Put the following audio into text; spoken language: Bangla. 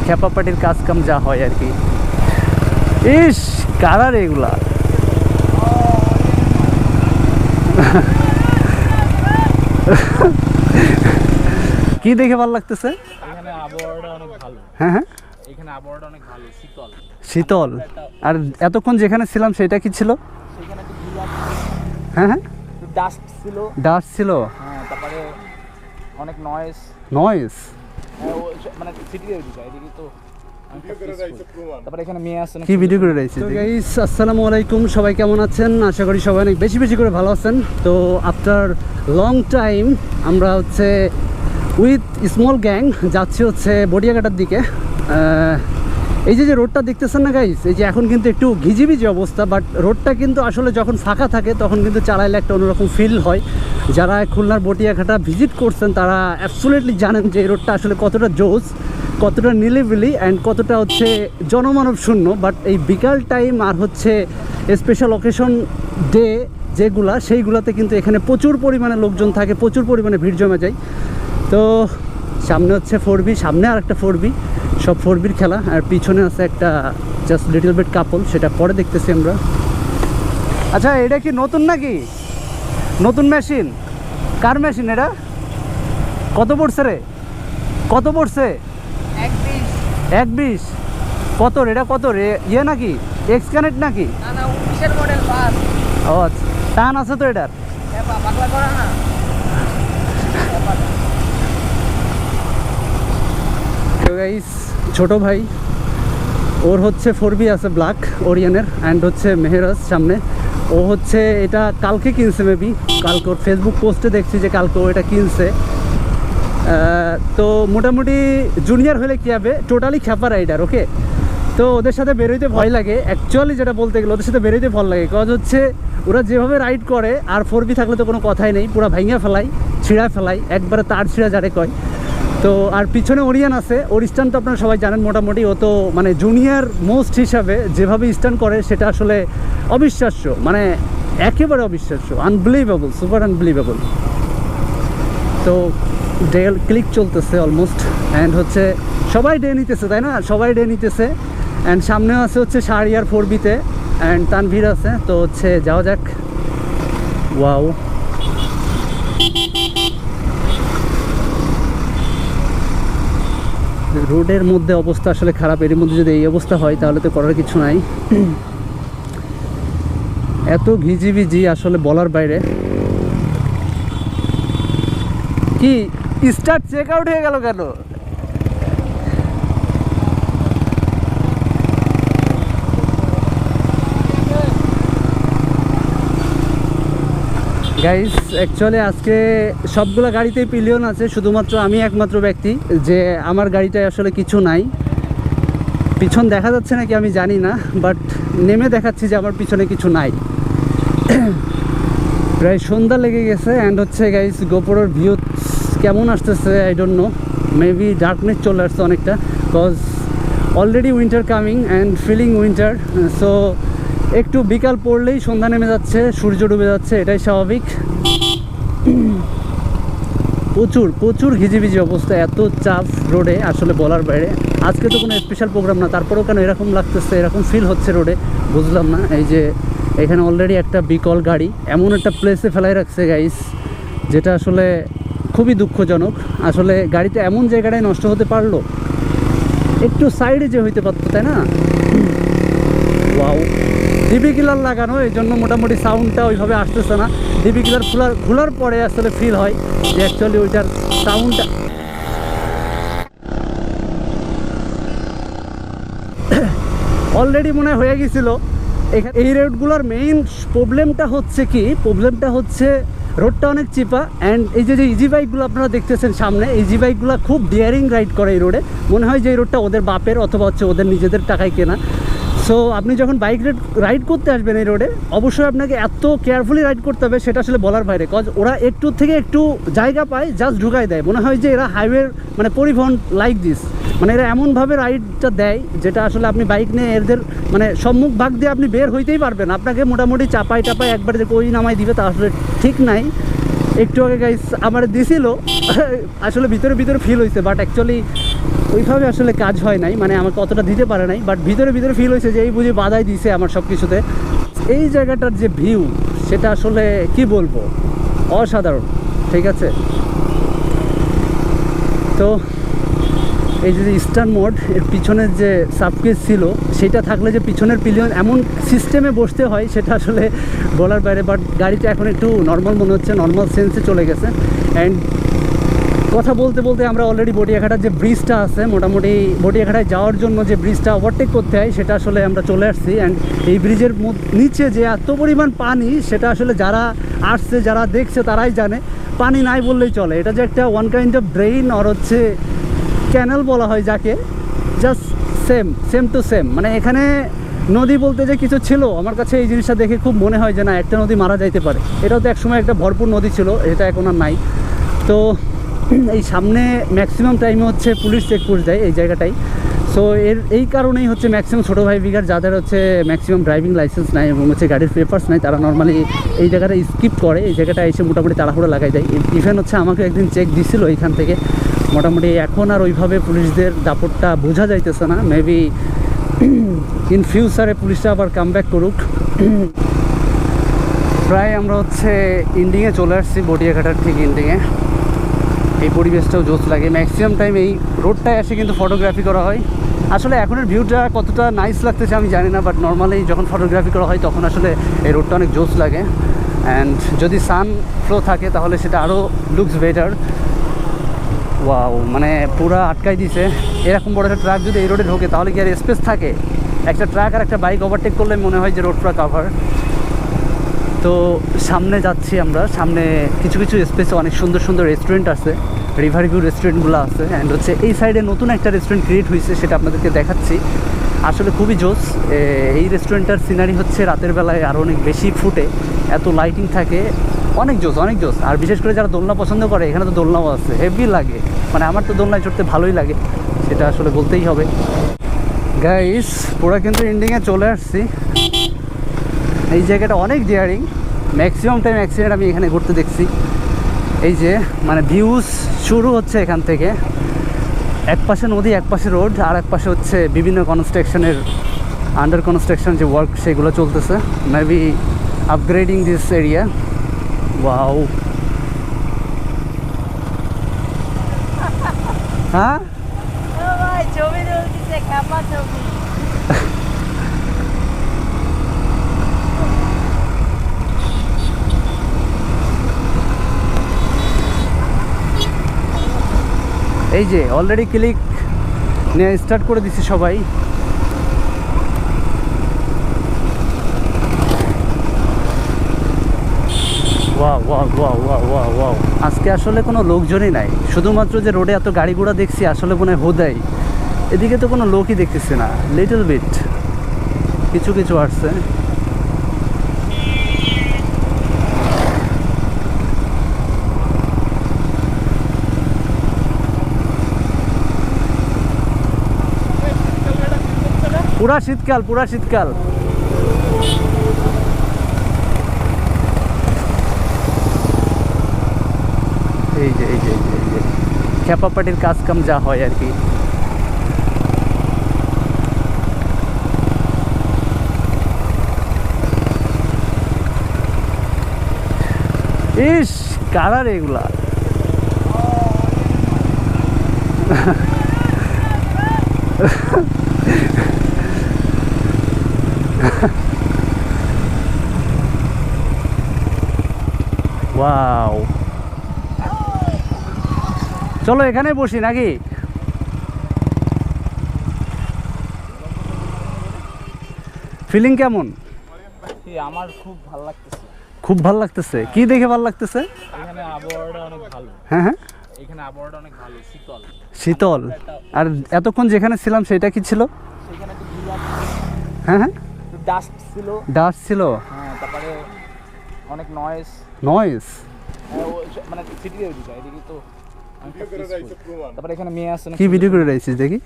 খেপাপাটির কাজ কাম যা হয় আর কি। ইস কারার এগুলা কি দেখে ভালো লাগতেছে? এখানে আবহাওয়াটা অনেক ভালো। হ্যাঁ হ্যাঁ, এখানে আবহাওয়াটা অনেক ভালো, শীতল শীতল। আর এতক্ষণ যেখানে ছিলাম সেটা কি ছিল? সেখানে একটু ধুলা, হ্যাঁ হ্যাঁ, ডাস্ট ছিল। ডাস্ট ছিল, হ্যাঁ, তারপরে অনেক নয়েজ। নয়েজ মানে সিটির এদিকে এদিকে তো তারপরে এখানে মেয়ে আছে কি ভিডিও করে রয়েছে। তো গাইস আসসালামু আলাইকুম, সবাই কেমন আছেন? আশা করি সবাই অনেক বেশি বেশি করে ভালো আছেন। তো আফটার লং টাইম আমরা হচ্ছে উইথ স্মল গ্যাং যাচ্ছি হচ্ছে বডিয়াঘাটার দিকে। এই যে রোডটা দেখতেছেন না গাইস, এই যে এখন কিন্তু একটু ঘিজিবিজি অবস্থা, বাট রোডটা কিন্তু আসলে যখন ফাঁকা থাকে তখন কিন্তু চালাইলে একটা অন্যরকম ফিল হয়। যারা খুলনার বটিয়াঘাটা ভিজিট করছেন তারা অ্যাবসলিউটলি জানেন যে এই রোডটা আসলে কতটা জোস, কতটা নিলিবিলি অ্যান্ড কতটা হচ্ছে জনমানব শূন্য। বাট এই বিকাল টাইম আর হচ্ছে স্পেশাল অকেশন ডে যেগুলা, সেইগুলোতে কিন্তু এখানে প্রচুর পরিমাণে লোকজন থাকে, প্রচুর পরিমাণে ভিড় জমে যায়। তো সামনে হচ্ছে 4B, সামনে আর একটা 4B, সব 4Bর খেলা। আর পিছনে আছে একটা জাস্ট লিটল বিট কাপল, সেটা পরে দেখতেছি আমরা। আচ্ছা এটা কি নতুন নাকি? নতুন মেশিন? কার মেশিন এটা? কত পড়ছে রে? কত পড়ছে? 1.20। কত রে এটা? কত রে? ইয়ে নাকি xconnect নাকি? না না, 19 মডেল বাস। ও আচ্ছা, টান আছে তো এটার? বাংলা করা না। তো গাইস ছোট ভাই, ওর হচ্ছে 4B আছে ব্ল্যাক ওরিয়নের, অ্যান্ড হচ্ছে মেহেরাজ সামনে। ও হচ্ছে এটা কালকে কিনছে, মেবি কালকে ওর ফেসবুক পোস্টে দেখছি যে কালকে ও এটা কিনছে। তো মোটামুটি জুনিয়র হলে কী হবে, টোটালি খ্যাপা রাইডার। ওকে, তো ওদের সাথে বেরোইতে ভয় লাগে অ্যাকচুয়ালি, যেটা বলতে গেলে ওদের সাথে বেরোইতে ভয় লাগে। কজ হচ্ছে ওরা যেভাবে রাইড করে, আর 4B থাকলে তো কোনো কথাই নেই, পুরো ভাঙিয়া ফেলাই, ছিঁড়া ফেলাই, একবারে তার ছিঁড়া যারে কয়। তো আর পিছনে ওরিয়ান আছে, ওর স্ট্যান্ড তো আপনারা সবাই জানেন মোটামুটি। ও তো মানে জুনিয়র মোস্ট হিসাবে যেভাবে স্ট্যান্ড করে সেটা আসলে অবিশ্বাস্য, মানে একেবারে অবিশ্বাস্য, আনবিলিভেবল, সুপার আনবিলিভেবল। তো ডে ক্লিক চলতেছে অলমোস্ট, অ্যান্ড হচ্ছে সবাই ডে নিতেছে, তাই না? সবাই ডে নিতেছে। অ্যান্ড সামনেও আছে হচ্ছে শাহরিয়ার 4B-তে, অ্যান্ড তানভীর আছে। তো হচ্ছে যাওয়া যাক। ওয়াও, রোডের মধ্যে অবস্থা আসলে খারাপ। এর মধ্যে যদি এই অবস্থা হয় তাহলে তো করার কিছু নাই। এত ভিজিবিজি আসলে বলার বাইরে। কি স্টার্ট চেক আউট হয়ে গেল কেন? গাইস অ্যাকচুয়ালি আজকে সবগুলো গাড়িতেই পিলিয়ন আছে, শুধুমাত্র আমি একমাত্র ব্যক্তি যে আমার গাড়িটায় আসলে কিছু নাই। পিছন দেখা যাচ্ছে নাকি আমি জানি না, বাট নেমে দেখাচ্ছি যে আমার পিছনে কিছু নাই। প্রায় সন্ধ্যা লেগে গেছে, অ্যান্ড হচ্ছে গাইস গোপ্রোর ভিউ কেমন আসতেছে I don't know, maybe darkness চলে আসছে অনেকটা, cause already winter coming and feeling winter. So একটু বিকাল পড়লেই সন্ধ্যা নেমে যাচ্ছে, সূর্য ডুবে যাচ্ছে, এটাই স্বাভাবিক। প্রচুর প্রচুর ঘিজিবিজি অবস্থা, এত চাপ রোডে আসলে বলার বাইরে। আজকে তো কোনো স্পেশাল প্রোগ্রাম না, তারপরেও কেন এরকম লাগতেছে, এরকম ফিল হচ্ছে রোডে, বুঝলাম না। এই যে এখানে অলরেডি একটা বিকল গাড়ি এমন একটা প্লেসে ফেলাই রাখছে গাইস, যেটা আসলে খুবই দুঃখজনক। আসলে গাড়িটা এমন জায়গাটায় নষ্ট হতে পারলো, একটু সাইডে যে হইতে পারতো, তাই না? ওয়াও, ডিবি কিলার লাগানো, এই জন্য মোটামুটি সাউন্ডটা ওইভাবে আসতেছে না। ডিবি কিলার খোলার পরে আসলে ফিল হয় যে অ্যাকচুয়ালি ওইটার সাউন্ডটা। অলরেডি মনে হয়ে গেছিল এখানে। এই রোডগুলোর মেইন প্রবলেমটা হচ্ছে কি, প্রবলেমটা হচ্ছে রোডটা অনেক চিপা, অ্যান্ড এই যে ইজি বাইকগুলো আপনারা দেখতেছেন সামনে, ইজি বাইকগুলো খুব ডিয়ারিং রাইড করে এই রোডে। মনে হয় যে এই রোডটা ওদের বাপের অথবা হচ্ছে ওদের নিজেদের টাকায় কেনা। সো আপনি যখন বাইক রাইড করতে আসবেন এই রোডে, অবশ্যই আপনাকে এত কেয়ারফুলি রাইড করতে হবে, সেটা আসলে বলার বাইরে। কজ ওরা একটু থেকে একটু জায়গা পায়, জাস্ট ঢুকাই দেয়। মনে হয় যে এরা হাইওয়ে মানে পরিবহন লাইক দিস, মানে এরা এমনভাবে রাইডটা দেয় যেটা আসলে আপনি বাইক নিয়ে এদের মানে সম্মুখ ভাগ দিয়ে আপনি বের হইতেই পারবেন। আপনাকে মোটামুটি চাপাই একবার যে কই নামাই দিবে তা আসলে ঠিক নাই। একটু আগে গাইস আমার দিছিল, আসলে ভিতরে ফিল হয়েছে, বাট অ্যাকচুয়ালি ওইভাবে আসলে কাজ হয় নাই, মানে আমাকে অতটা দিতে পারে নাই, বাট ভিতরে ভিতরে ফিল হয়েছে যে এই বুঝি বাধাই দিছে আমার সব কিছুতে। এই জায়গাটার যে ভিউ সেটা আসলে কি বলবো, অসাধারণ। ঠিক আছে, তো এই যে ইস্টার্ন মোড এর পিছনের যে সাবকেস ছিল সেটা থাকলে যে পিছনের পিলিয়ন এমন সিস্টেমে বসতে হয় সেটা আসলে বলার বাইরে। বাট গাড়িটা এখন একটু নর্মাল মনে হচ্ছে, নর্মাল সেন্সে চলে গেছে। অ্যান্ড কথা বলতে বলতে আমরা অলরেডি বটিয়াঘাটার যে ব্রিজটা আছে, মোটামুটি বটিয়াঘাটায় যাওয়ার জন্য যে ব্রিজটা ওভারটেক করতে হয় সেটা আসলে আমরা চলে আসছি। অ্যান্ড এই ব্রিজের নিচে যে এত পরিমাণ পানি সেটা আসলে যারা আসছে, যারা দেখছে তারাই জানে। পানি নাই বললেই চলে, এটা যে একটা ওয়ান কাইন্ড অফ ড্রেইন আর হচ্ছে ক্যানেল বলা হয় যাকে, জাস্ট সেম টু সেম। মানে এখানে নদী বলতে যে কিছু ছিল, আমার কাছে এই জিনিসটা দেখে খুব মনে হয় যে না, একটা নদী মারা যাইতে পারে। এটাও তো একসময় একটা ভরপুর নদী ছিল, এটা এখন আর নাই। তো এই সামনে ম্যাক্সিমাম টাইমে হচ্ছে পুলিশ চেকপোস্ট দেয় এই জায়গাটাই। সো এই কারণেই হচ্ছে ম্যাক্সিমাম ছোটো ভাই বিঘার যাদের হচ্ছে ম্যাক্সিমাম ড্রাইভিং লাইসেন্স নাই এবং হচ্ছে গাড়ির পেপার্স নাই, তারা নর্মালি এই জায়গাটা স্কিপ করে, এই জায়গাটা এসে মোটামুটি তাড়াহুড়ো লাগাই দেয়। ইভেন হচ্ছে আমাকে একদিন চেক দিছিল এইখান থেকে। মোটামুটি এখন আর ওইভাবে পুলিশদের দাপটটা বোঝা যাইতেছে না, মেবি ইন ফিউচারে পুলিশরা আবার কাম ব্যাক করুক। প্রায় আমরা হচ্ছে ইন্ডিংয়ে চলে আসছি, বটিয়াঘাটার ঠিক ইন্ডিংয়ে। এই পরিবেশটাও জোস লাগে। ম্যাক্সিমাম টাইম এই রোডটায় এসে কিন্তু ফটোগ্রাফি করা হয়। আসলে এখনের ভিউটা কতটা নাইস লাগতেছে আমি জানি না, বাট নর্মালি যখন ফটোগ্রাফি করা হয় তখন আসলে এই রোডটা অনেক জোস লাগে। অ্যান্ড যদি সান ফ্লো থাকে তাহলে সেটা আরও লুকস বেটার। ওয়াও, মানে পুরা আটকাই দিছে। এরকম বড় একটা ট্রাক যদি এই রোডে ঢোকে তাহলে কি আর স্পেস থাকে? একটা ট্রাক আর একটা বাইক ওভারটেক করলে মনে হয় যে রোড পুরা কাভার। তো সামনে যাচ্ছি আমরা, সামনে কিছু কিছু স্পেসে অনেক সুন্দর সুন্দর রেস্টুরেন্ট আছে, রিভার ভিউ রেস্টুরেন্টগুলো আছে। অ্যান্ড হচ্ছে এই সাইডে নতুন একটা রেস্টুরেন্ট ক্রিয়েট হয়েছে, সেটা আপনাদেরকে দেখাচ্ছি। আসলে খুবই জোস। এই রেস্টুরেন্টটার সিনারি হচ্ছে রাতের বেলায় আরও অনেক বেশি ফুটে, এত লাইটিং থাকে, অনেক জোস অনেক জোস। আর বিশেষ করে যারা দোলনা পছন্দ করে, এখানে তো দোলনাও আছে, হেভি লাগে। মানে আমার তো দোলনায় চড়তে ভালোই লাগে, সেটা আসলে বলতেই হবে। গাইস, পুরো কিন্তু এন্ডিংয়ে চলে আসছি। এই জায়গাটা অনেক ডিয়ারিং, ম্যাক্সিমাম টাইম অ্যাক্সিডেন্ট আমি এখানে ঘুরতে দেখছি। এই যে মানে ভিউজ শুরু হচ্ছে এখান থেকে, এক পাশে নদী, এক পাশে রোড, আর এক পাশে হচ্ছে বিভিন্ন কনস্ট্রাকশনের আন্ডার কনস্ট্রাকশন যে ওয়ার্ক সেগুলো চলতেছে, maybe upgrading this area. Wow, হ্যাঁ এই যে অলরেডি ক্লিক নিয়ে স্টার্ট করে দিচ্ছি সবাই। Wow wow wow wow wow wow, আজকে আসলে কোনো লোকজনই নাই, শুধুমাত্র যে রোডে এত গাড়ি ঘোড়া দেখছি আসলে মনে হয় হোদাই। এদিকে তো কোনো লোকই দেখতেছি না, লিটল বিট কিছু কিছু আসছে। পুরা শীতকাল, পুরা শীতকাল। এই যে এই যে এই যে খেপা পাটির কাজ কাম যা হয় আর কি। ইস, কারা রে এগুলা? ওয়াও, চলো এখানে বসি নাকি? ফিলিং কেমন? আমার খুব ভালো লাগতেছে। খুব ভালো লাগতেছে? কি দেখে ভালো লাগতেছে? এখানে আবহাওয়াটা অনেক ভালো। হ্যাঁ হ্যাঁ, এখানে আবহাওয়াটা অনেক ভালো, শীতল শীতল। আর এতক্ষণ যেখানে ছিলাম সেটা কি ছিল? সেখানে তো ধুলা, হ্যাঁ হ্যাঁ, ডাস্ট ছিল। ডাস্ট ছিল, হ্যাঁ, তারপরে অনেক নয়েজ। নয়েজ মানে সিটি এদিকে তো তারপরে এখানে মেয়ে আছে। কি ভিডিও করে রয়েছিস দেখি?